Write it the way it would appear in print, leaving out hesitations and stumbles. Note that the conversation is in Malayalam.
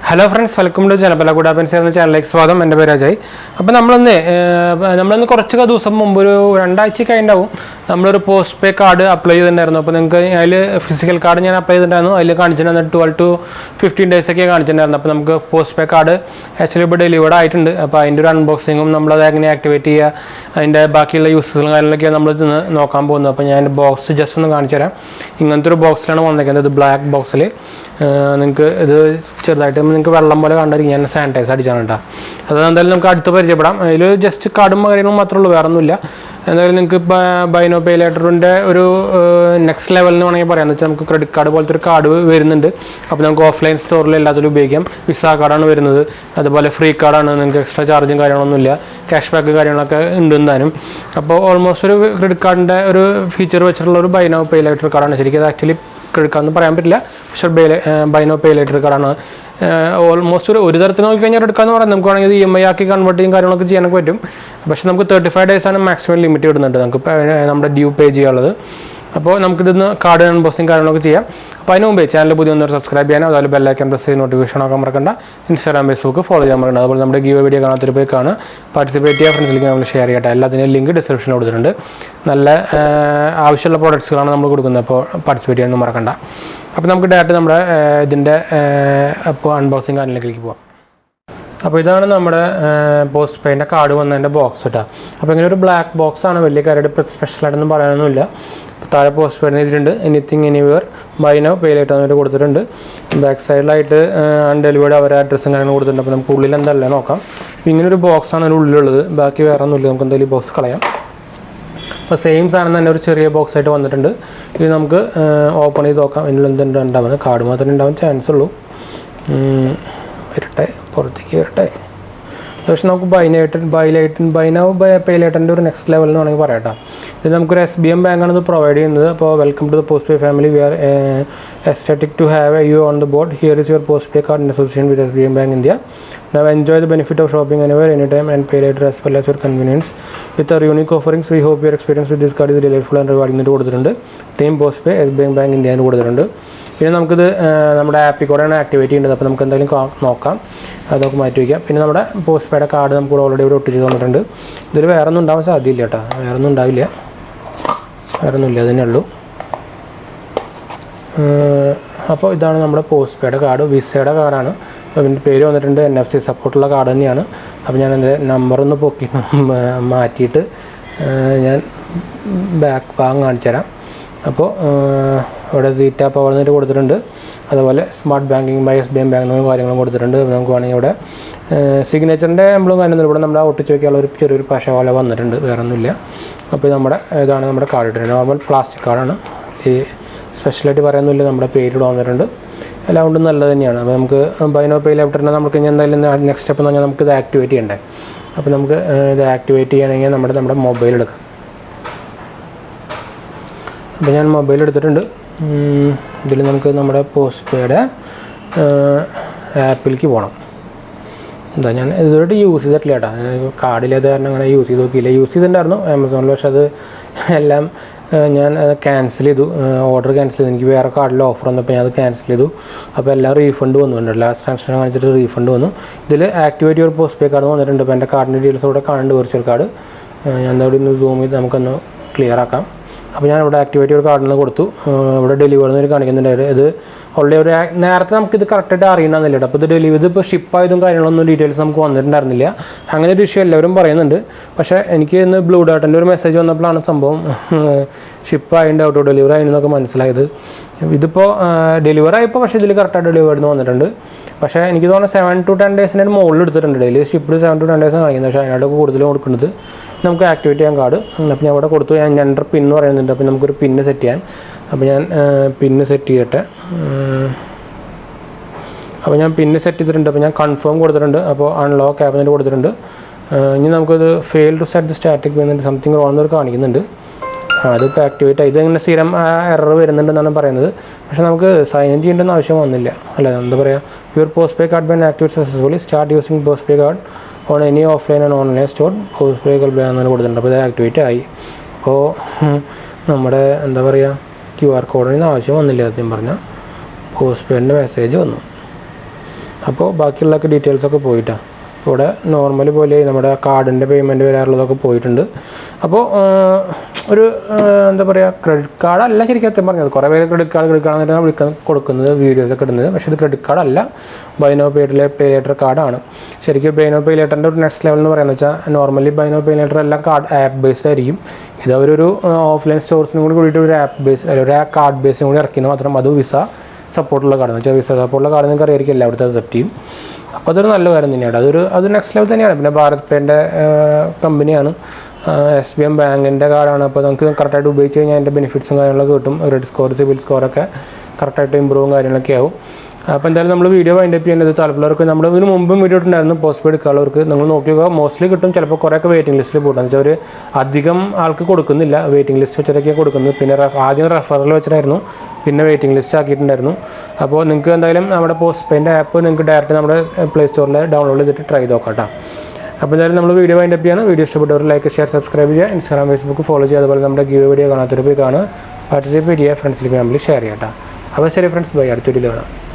Hello friends, welcome to Janapala goodhappenshereajay channel. സ്വാഗതം. എൻ്റെ പേര് അജയ്. അപ്പോൾ നമ്മളൊന്ന് കുറച്ച് ദിവസം മുമ്പ് ഒരു 2 ആഴ്ച കഴിഞ്ഞാവും നമ്മളൊരു പോസ്റ്റ് പേ കാർഡ് അപ്ലൈ ചെയ്തിട്ടുണ്ടായിരുന്നു. അപ്പോൾ നിങ്ങൾക്ക് അതിൽ ഫിസിക്കൽ കാർഡ് ഞാൻ അപ്ലൈ ചെയ്തിട്ടുണ്ടായിരുന്നു. അതിൽ കാണിച്ചിട്ടുണ്ടായിരുന്നു 12 to 15 days ഒക്കെ കാണിച്ചിട്ടുണ്ടായിരുന്നു. അപ്പോൾ നമുക്ക് പോസ്റ്റ് പേ കാർഡ് ആക്ച്വലി ഇപ്പോൾ ഡെലിവേർഡ് ആയിട്ടുണ്ട്. അപ്പോൾ അതിൻ്റെ ഒരു അൺബോക്സിങ്ങും നമ്മളത് എങ്ങനെ ആക്ടിവേറ്റ് ചെയ്യുക, അതിൻ്റെ ബാക്കിയുള്ള യൂസസുകളും കാര്യങ്ങളൊക്കെയാണ് നമ്മൾ ഇന്ന് നോക്കാൻ പോകുന്നത്. അപ്പോൾ ഞാൻ ബോക്സ് ജസ്റ്റ് ഒന്ന് കാണിച്ചു തരാം. ഇങ്ങനത്തെ ഒരു ബോക്സിലാണ് വന്നിരിക്കുന്നത്. ഇത് ബ്ലാക്ക് ബോക്സിൽ നിങ്ങൾക്ക് ഇത് ചെറുതായിട്ട് നിങ്ങൾക്ക് വെള്ളം പോലെ കണ്ടിരിക്കും. ഞാൻ സാനിറ്റൈസ് അടിച്ചാണ് കേട്ടോ. അത് എന്തായാലും നമുക്ക് അടുത്ത് പരിചയപ്പെടാം. അതിൽ ജസ്റ്റ് കാർഡും കാര്യങ്ങളും മാത്രമേ ഉള്ളൂ, വേറെ ഒന്നുമില്ല. എന്തായാലും നിങ്ങൾക്ക് ബൈ നോ പേ ലേറ്ററിൻ്റെ ഒരു നെക്സ്റ്റ് ലെവൽ എന്ന് വേണമെങ്കിൽ പറയാം. എന്ന് വെച്ചാൽ നമുക്ക് ക്രെഡിറ്റ് കാർഡ് പോലത്തെ ഒരു കാർഡ് വരുന്നുണ്ട്. അപ്പോൾ നമുക്ക് ഓഫ്ലൈൻ സ്റ്റോറിൽ എല്ലാത്തിലും ഉപയോഗിക്കാം. വിസ കാർഡാണ് വരുന്നത്, അതുപോലെ ഫ്രീ കാർഡാണ്. നിങ്ങൾക്ക് എക്സ്ട്രാ ചാർജും കാര്യങ്ങളൊന്നുമില്ല, ക്യാഷ് ബാക്ക് കാര്യങ്ങളൊക്കെ ഉണ്ട് എന്തായാലും. അപ്പോൾ ഓൾമോസ്റ്റ് ഒരു ക്രെഡിറ്റ് കാർഡിൻ്റെ ഒരു ഫീച്ചർ വെച്ചിട്ടുള്ള ഒരു ബൈ നോ പേ ലേറ്റർ കാർഡാണ്. ശരിക്കും അത് ആക്ച്വലി ക്രെഡിറ്റ് കാർഡ് എന്ന് പറയാൻ പറ്റില്ല, പക്ഷേ ബൈ നോ പേ ലേറ്റർ കാർഡാണ്. ഓൾമോസ്റ്റ് ഒരു തരത്തിൽ നോക്കിക്കഴിഞ്ഞാൽ എടുക്കാമെന്ന് പറയാം. നമുക്ക് വേണമെങ്കിൽ EMI ആക്കി കൺവേർട്ട് ചെയ്യും കാര്യങ്ങളൊക്കെ ചെയ്യാനൊക്കെ പറ്റും. പക്ഷേ നമുക്ക് 35 days ആണ് മാക്സിമം ലിമിറ്റ് ഇടുന്നുണ്ട് നമുക്ക് നമ്മുടെ ഡ്യൂ പേ ചെയ്യാനുള്ളത്. അപ്പോൾ നമുക്കിതൊന്ന് കാർഡ് അൺബോക്സിങ് കാര്യങ്ങളൊക്കെ ചെയ്യാം. അപ്പോൾ അതിന് മുമ്പേ ചാനൽ പുതിയ ഒന്നൊരു സബ്സ്ക്രൈബ് ചെയ്യാനോ അതുപോലെ ബെല്ലൈക്കൺ പ്രസ് ചെയ്ത് നോട്ടിഫിക്കേഷൻ ആക്കാൻ മറക്കണ്ട. ഇൻസ്റ്റാഗ്രാം ഫേസ്ബുക്ക് ഫോളോ ചെയ്യാൻ മറക്കണ്ട. അതുപോലെ നമ്മുടെ ഗീവ് വീഡിയോ കാണാത്തൊരു പോയി കാണുക, പാർട്ടിസിപ്പേറ്റ് ചെയ്യുക, ഫ്രണ്ട്സിലേക്ക് നമ്മൾ ഷെയർ ചെയ്യട്ടെ. എല്ലാത്തിൻ്റെയും ലിങ്ക് ഡിസ്ക്രിപ്ഷനിൽ കൊടുത്തിട്ടുണ്ട്. നല്ല ആവശ്യമുള്ള പ്രോഡക്ട്സുകളാണ് നമ്മൾ കൊടുക്കുന്നത്. അപ്പോൾ പാർട്ടിസിപ്പേറ്റ് ചെയ്യാനൊന്നും മറക്കണ്ട. അപ്പോൾ നമുക്ക് ഡയറക്റ്റ് നമ്മുടെ ഇതിൻ്റെ അപ്പോൾ അൺബോക്സിങ് കാര്യങ്ങളിലേക്ക് പോകാം. അപ്പോൾ ഇതാണ് നമ്മുടെ പോസ്റ്റ് പേയുടെ കാർഡ് വന്നതിൻ്റെ ബോക്സ് കേട്ടോ. അപ്പോൾ ഇങ്ങനെ ഒരു ബ്ലാക്ക് ബോക്സാണ്, വലിയ കാര്യമായിട്ട് സ്പെഷ്യലായിട്ടൊന്നും പറയാനൊന്നുമില്ല. താഴെ പോസ്റ്റ് പേഡ് എഴുതിയിട്ടുണ്ട് anything anywhere buy now pay later എന്നിട്ട് കൊടുത്തിട്ടുണ്ട്. ബാക്ക് സൈഡിലായിട്ട് അൺഡെലിവേർഡ് അവരുടെ അഡ്രസ്സും കാര്യങ്ങളും കൊടുത്തിട്ടുണ്ട്. അപ്പോൾ നമുക്ക് ഉള്ളിൽ എന്തല്ലേ നോക്കാം. ഇങ്ങനൊരു ബോക്സാണ് അതിൻ്റെ ഉള്ളിലുള്ളത്, ബാക്കി വേറെ ഒന്നുമില്ല. നമുക്ക് എന്തായാലും ഈ ബോക്സ് കളയാം. അപ്പോൾ സെയിം സാധനം തന്നെ ഒരു ചെറിയ ബോക്സ് ആയിട്ട് വന്നിട്ടുണ്ട്. ഇത് നമുക്ക് ഓപ്പൺ ചെയ്ത് നോക്കാം. ഇതിൽ എന്തുണ്ട് ഉണ്ടാവുന്നത്. കാർഡ് മാത്രമേ ഉണ്ടാവാൻ ചാൻസ് ഉള്ളൂ. വരട്ടെ, പുറത്തേക്ക് വരട്ടെ. പക്ഷേ നമുക്ക് ബൈ നോ പേ ലേറ്ററിൻ്റെ ഒരു നെക്സ്റ്റ് ലെവൽ എന്ന് വേണമെങ്കിൽ പറയാം കേട്ടോ. ഇത് നമുക്കൊരു SBM ബാങ്കാണ് ഇത് പ്രൊവൈഡ് ചെയ്യുന്നത്. അപ്പോൾ welcome to the Postpe family, we are ecstatic to have you on the board. Here is your Postpe card in association with SBM bank India. Now enjoy the benefit of shopping anywhere, anytime and pay later as well as your convenience. With our unique offerings, we hope your experience with this card is delightful and rewarding എന്ന് കൊടുത്തിട്ടുണ്ട്. ടീം പോസ്റ്റ് പേ SBM ബാങ്ക് ഇന്ത്യ എന്ന് കൊടുത്തിട്ടുണ്ട്. പിന്നെ നമുക്കിത് നമ്മുടെ ആപ്പിൽ കൂടെയാണ് ആക്ടിവേറ്റ് ചെയ്യേണ്ടത്. അപ്പോൾ നമുക്ക് എന്തായാലും നോക്കാം, അതൊക്കെ മാറ്റി വയ്ക്കാം. പിന്നെ നമ്മുടെ പോസ്റ്റ് പേയുടെ കാർഡ് നമുക്ക് ഓൾറെഡി ഇവിടെ ഒട്ടിച്ച് തന്നിട്ടുണ്ട്. ഇതിൽ വേറെ ഒന്നും ഉണ്ടാവാൻ സാധ്യതയില്ല കേട്ടോ, വേറെ ഒന്നും ഉണ്ടാവില്ല, വേറെ ഒന്നുമില്ല, അതിനേ ഉള്ളൂ. അപ്പോൾ ഇതാണ് നമ്മുടെ പോസ്റ്റ് പേയുടെ കാർഡ്, വിസയുടെ കാർഡാണ്. അപ്പോൾ അതിൻ്റെ പേര് വന്നിട്ടുണ്ട് NFC സപ്പോർട്ടുള്ള കാർഡ് തന്നെയാണ്. അപ്പോൾ ഞാൻ എൻ്റെ നമ്പറൊന്ന് പൊക്കി മാറ്റിയിട്ട് ഞാൻ ബാക്ക് ഭാഗം കാണിച്ചു തരാം. അപ്പോൾ ഇവിടെ സീറ്റ പവർ എന്നിട്ട് കൊടുത്തിട്ടുണ്ട്. അതുപോലെ smart banking by SBM bank കാര്യങ്ങളും കൊടുത്തിട്ടുണ്ട്. നമുക്ക് വേണമെങ്കിൽ ഇവിടെ സിഗ്നേച്ചറിൻ്റെ എംബ്ലം കാര്യമൊന്നും ഇവിടെ നമ്മുടെ ഒട്ടിച്ച് വയ്ക്കാനുള്ള ഒരു ചെറിയൊരു പശ പോലെ വന്നിട്ടുണ്ട്, വേറെ ഒന്നുമില്ല. അപ്പോൾ ഇതാണ് നമ്മുടെ കാർഡ് ഇട്ടിട്ടുണ്ട്. നോർമൽ പ്ലാസ്റ്റിക് കാർഡാണ്. ഈ സ്പെഷ്യലായിട്ട് പറയാനൊന്നുമില്ല, നമ്മുടെ പേരിവിടെ വന്നിട്ടുണ്ട്. എല്ലാം കൊണ്ടും നല്ലത് തന്നെയാണ്. അപ്പോൾ നമുക്ക് ബൈ നോ പേ ലേറ്ററിനെ നമുക്ക് ഇനി എന്തായാലും നെക്സ്റ്റ് സ്റ്റെപ്പ് എന്ന് പറഞ്ഞാൽ നമുക്ക് ഇത് ആക്ടിവേറ്റ് ചെയ്യണ്ടേ. അപ്പോൾ നമുക്ക് ഇത് ആക്ടിവേറ്റ് ചെയ്യണമെങ്കിൽ നമ്മുടെ മൊബൈൽ എടുക്കാം. അപ്പോൾ ഞാൻ മൊബൈൽ എടുത്തിട്ടുണ്ട്. ഇതിൽ നമുക്ക് നമ്മുടെ പോസ്റ്റ് പേയുടെ ആപ്പിലേക്ക് പോകണം. എന്താ ഞാൻ ഇതുവരെ യൂസ് ചെയ്തിട്ടില്ല കേട്ടോ, കാർഡിലേത് കാരണം അങ്ങനെ യൂസ് ചെയ്ത് നോക്കിയില്ല. യൂസ് ചെയ്തിട്ടുണ്ടായിരുന്നു ആമസോണിൽ, പക്ഷെ അത് എല്ലാം ഞാൻ ക്യാൻസൽ ചെയ്തു, ഓർഡർ ക്യാൻസൽ ചെയ്തു. എനിക്ക് വേറെ കാർഡിൽ ഓഫർ വന്നപ്പോൾ ഞാൻ അത് ക്യാൻസൽ ചെയ്തു. അപ്പോൾ എല്ലാം റീഫണ്ട് വന്നിട്ടുണ്ട്, ലാസ്റ്റ് ട്രാൻസാക്ഷൻ കാണിച്ചിട്ട് റീഫണ്ട് വന്നു. ഇതിൽ activate your Postpe card വന്നിട്ടുണ്ട്. അപ്പോൾ എൻ്റെ കാർഡിൻ്റെ ഡീറ്റെയിൽസ് ഇവിടെ കാണുന്നുണ്ട്, വെർച്വൽ കാർഡ്. ഞാൻ എന്താ ഇവിടെ ഒന്ന് സൂം ചെയ്ത് നമുക്കൊന്ന് ക്ലിയർ ആക്കാം. അപ്പോൾ ഞാൻ ഇവിടെ ആക്ടിവേറ്റ് ഒരു കാർഡിൽ നിന്ന് കൊടുത്തു. ഇവിടെ ഡെലിവറി എന്നൊരു കാണിക്കുന്നുണ്ട്. ഇത് ഓൾറെഡി ഒരു നേരത്തെ നമുക്കിത് കറക്റ്റായിട്ട് അറിയണമെന്നില്ല കേട്ടോ. അപ്പോൾ ഇതിപ്പോൾ ഷിപ്പായതും കാര്യങ്ങളൊന്നും ഡീറ്റെയിൽസ് നമുക്ക് വന്നിട്ടുണ്ടായിരുന്നില്ല. അങ്ങനെ ഒരു ഇഷ്യൂ എല്ലാവരും പറയുന്നുണ്ട്. പക്ഷേ എനിക്ക് ഇന്ന് ബ്ലൂ ഡാർട്ടിൻ്റെ ഒരു മെസ്സേജ് വന്നപ്പോഴാണ് സംഭവം ഷിപ്പായതിൻ്റെ ഔട്ടോ ഡെലിവറി ആയിരുന്നൊക്കെ മനസ്സിലായത്. ഇതിപ്പോൾ ഡെലിവറി ആയപ്പോൾ പക്ഷേ ഇതിൽ കറക്റ്റായിട്ട് ഡെലിവറി വന്നിട്ടുണ്ട്. പക്ഷേ എനിക്ക് തോന്നുന്നത് 7 to 10 days മുകളിൽ എടുത്തിട്ടുണ്ട്. ഡെയിലി ഷിപ്പിൽ 7 to 10 days കാണിക്കുന്നത്. പക്ഷേ അതിനായിട്ട് കൂടുതൽ കൊടുക്കുന്നത് നമുക്ക് ആക്ടിവേറ്റ് ചെയ്യാൻ കാർഡ്. അപ്പോൾ ഞാൻ ഇവിടെ കൊടുത്തു. ഞാൻ എൻ്റെ പിന്ന് പറയുന്നുണ്ട്. അപ്പോൾ നമുക്കൊരു പിന്ന് സെറ്റ് ചെയ്യാൻ. അപ്പോൾ ഞാൻ പിന്ന് സെറ്റ് ചെയ്യട്ടെ. അപ്പോൾ ഞാൻ പിന്ന് സെറ്റ് ചെയ്തിട്ടുണ്ട്. അപ്പോൾ ഞാൻ കൺഫേം കൊടുത്തിട്ടുണ്ട്. അപ്പോൾ അൺലോക്ക് ആപ്പ് എന്നിട്ട് കൊടുത്തിട്ടുണ്ട്. ഇനി നമുക്കത് fail to set the static വരുന്നുണ്ട്, സംതിങ് റോങ് എന്നൊരു കാണിക്കുന്നുണ്ട്. അതിപ്പോൾ ആക്ടിവേറ്റ് ആയി. ഇതിങ്ങനെ സ്ഥിരം എറർ വരുന്നുണ്ടെന്നാണ് പറയുന്നത്. പക്ഷേ നമുക്ക് സൈൻ ഇൻ ചെയ്യേണ്ടെന്ന് ആവശ്യം വന്നില്ല. അല്ല, എന്താ പറയുക, your Postpe card been activate successfully, start using Postpe card on any offline and online store, Postpe card എന്നാണ് കൊടുത്തിട്ടുണ്ട്. അപ്പോൾ ഇത് ആക്ടിവേറ്റ് ആയി. അപ്പോൾ നമ്മുടെ എന്താ പറയുക, QR കോഡിന് ആവശ്യം വന്നില്ല. ആദ്യം പറഞ്ഞാൽ പോസ്റ്റ് പെയ്ഡിൻ്റെ മെസ്സേജ് വന്നു. അപ്പോൾ ബാക്കിയുള്ളൊക്കെ ഡീറ്റെയിൽസൊക്കെ പോയിട്ടാണ്. അപ്പോൾ ഇവിടെ നോർമൽ പോലെ നമ്മുടെ കാർഡിൻ്റെ പേയ്മെൻറ്റ് വരാറുള്ളതൊക്കെ പോയിട്ടുണ്ട്. അപ്പോൾ ഒരു എന്താ പറയുക, ക്രെഡിറ്റ് കാർഡല്ല ശരിക്കും അത്യം പറഞ്ഞത്. കുറേ പേര് ക്രെഡിറ്റ് കാർഡാണെന്നാണ് വിളിക്കാൻ കൊടുക്കുന്നത്, വീഡിയോസൊക്കെ ഇടുന്നത്. പക്ഷേ ഇത് ക്രെഡിറ്റ് കാർഡല്ല, ബൈ നോ പേ ലേറ്റർ കാർഡാണ്. ശരിക്കും ബൈ നോ പേ ലേറ്ററിൻ്റെ ഒരു നെക്സ്റ്റ് ലെവൽ എന്ന് പറയുന്നത് വെച്ചാൽ, normally buy now pay later എല്ലാം കാർഡ് ആപ്പ് ബേസ്ഡ് ആയിരിക്കും. ഇത് അവരൊരു ഓഫ്ലൈൻ സ്റ്റോർസിനും കൂടി കൂടിയിട്ട് ഒരു ആപ്പ് ബേസ് ഒരു കാർഡ് ബേസിനും കൂടി ഇറക്കുന്നത് മാത്രം. അത് വിസ സപ്പോർട്ടുള്ള കാർഡ് എന്ന് വെച്ചാൽ വിസ സപ്പോർട്ടുള്ള കാർഡ് നിങ്ങൾക്ക് അറിയായിരിക്കും, എല്ലായിടത്തും അക്സെപ്റ്റ് ചെയ്യും. അപ്പോൾ അതൊരു നല്ല കാര്യം തന്നെയാണ്. അത് നെക്സ്റ്റ് ലെവൽ തന്നെയാണ്. പിന്നെ ഭാരത് പേൻ്റെ കമ്പനിയാണ്, SBI ബാങ്കിൻ്റെ കാർഡാണ്. അപ്പോൾ നമുക്ക് കറക്റ്റായിട്ട് ഉപയോഗിച്ച് കഴിഞ്ഞാൽ അതിൻ്റെ ബെനിഫിറ്റ്സും കാര്യങ്ങളൊക്കെ കിട്ടും. ക്രെഡിറ്റ് സ്കോർ, സിബിൽ സ്കോറൊക്കെ കറക്റ്റായിട്ട് ഇമ്പ്രൂവും കാര്യങ്ങളൊക്കെ ആവും. അപ്പോൾ എന്തായാലും നമ്മൾ വീഡിയോ വൈൻഡപ്പ് ചെയ്യുന്നത് താല്പര്യമുള്ളവർക്ക് നമ്മൾ ഇതിന് മുമ്പും വീഡിയോ ഇട്ടുണ്ടായിരുന്നു. പോസ്റ്റ് പെയ്ഡ് എടുക്കാനുള്ളവർക്ക് നിങ്ങൾ നോക്കിയോ, മോസ്റ്റ്ലി കിട്ടും. ചിലപ്പോൾ കുറേയൊക്കെ വെയിറ്റിംഗ് ലിസ്റ്റിൽ പോകണം. എന്ന് വെച്ചാൽ അവർ അധികം ആൾക്ക് കൊടുക്കുന്നില്ല, വെയിറ്റിംഗ് ലിസ്റ്റ് വെച്ചിട്ടൊക്കെ കൊടുക്കുന്നത്. പിന്നെ ആദ്യം റെഫറൽ വെച്ചിട്ടായിരുന്നു, പിന്നെ വെയിറ്റിംഗ് ലിസ്റ്റ് ആക്കിയിട്ടുണ്ടായിരുന്നു. അപ്പോൾ നിങ്ങൾക്ക് എന്തായാലും നമ്മുടെ പോസ്റ്റ് പെയ്ഡിൻ്റെ ആപ്പ് നിങ്ങൾക്ക് ഡയറക്റ്റ് നമ്മുടെ പ്ലേ സ്റ്റോറിൽ ഡൗൺലോഡ് ചെയ്തിട്ട് ട്രൈ ചെയ്ത് നോക്കാം കേട്ടോ. അപ്പോൾ എന്തായാലും നമ്മൾ വീഡിയോ വൈൻഡപ്പ് ചെയ്യാണ്. വീഡിയോ ഇഷ്ടപ്പെട്ടവർ ലൈക്ക്, ഷെയർ, സബ്സ്ക്രൈബ് ചെയ്യുക. ഇൻസ്റ്റാഗ്രാം, ഫേസ്ബുക്ക് ഫോളോ ചെയ്യുക. അതുപോലെ നമ്മുടെ ഗീവ് വീഡിയോ കാണാത്തൊരു പോയി കാണുക, പാർട്ടിസിപ്പേറ്റ് ചെയ്യുക, ഫ്രണ്ട്സിലേക്ക് ഫാമിലി ഷെയർ ചെയ്യാം കേട്ടോ. അപ്പോൾ ശരി ഫ്രണ്ട്സ്, ബൈ. അടുത്ത വീഡിയോ കാണാം.